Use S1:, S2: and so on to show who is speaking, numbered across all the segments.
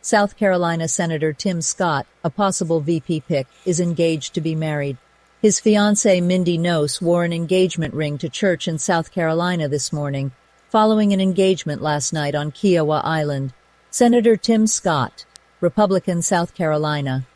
S1: South Carolina Senator Tim Scott, a possible VP pick, is engaged to be married. His fiancée Mindy Noce wore an engagement ring to church in South Carolina this morning, following an engagement last night on Kiowa Island. Senator Tim Scott, Republican, South Carolina,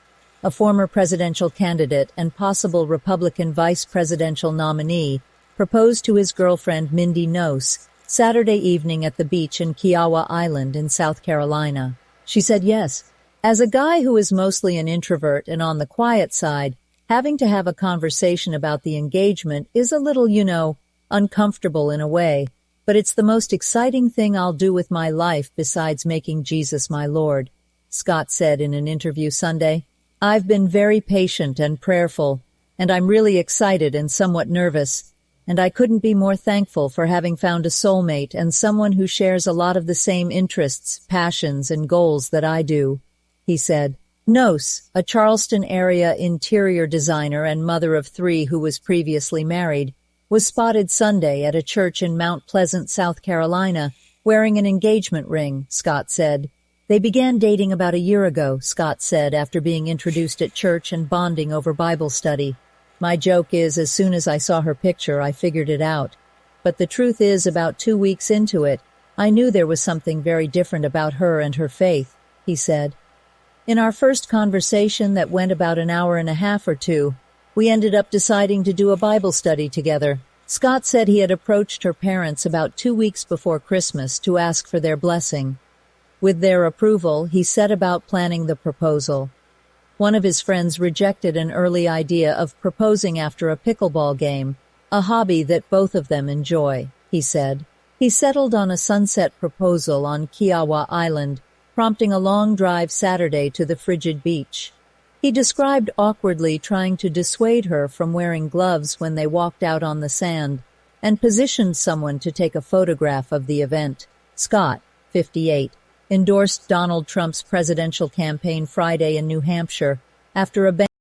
S1: a former presidential candidate and possible Republican vice presidential nominee, proposed to his girlfriend Mindy Noce Saturday evening at the beach in Kiowa Island in South Carolina. She said yes. As a guy who is mostly an introvert and on the quiet side, having to have a conversation about the engagement is a little, uncomfortable in a way, but it's the most exciting thing I'll do with my life besides making Jesus my Lord, Scott said in an interview Sunday. I've been very patient and prayerful, and I'm really excited and somewhat nervous, and I couldn't be more thankful for having found a soulmate and someone who shares a lot of the same interests, passions, and goals that I do, he said. Noce, a Charleston area interior designer and mother of 3 who was previously married, was spotted Sunday at a church in Mount Pleasant, South Carolina, wearing an engagement ring, Scott said. They began dating about a year ago, Scott said, after being introduced at church and bonding over Bible study. My joke is, as soon as I saw her picture, I figured it out. But the truth is, about 2 weeks into it, I knew there was something very different about her and her faith, he said. In our first conversation that went about an hour and a half or two, we ended up deciding to do a Bible study together. Scott said he had approached her parents about 2 weeks before Christmas to ask for their blessing. With their approval, he set about planning the proposal. One of his friends rejected an early idea of proposing after a pickleball game, a hobby that both of them enjoy, he said. He settled on a sunset proposal on Kiowa Island, prompting a long drive Saturday to the frigid beach. He described awkwardly trying to dissuade her from wearing gloves when they walked out on the sand, and positioned someone to take a photograph of the event. Scott, 58, endorsed Donald Trump's presidential campaign Friday in New Hampshire after a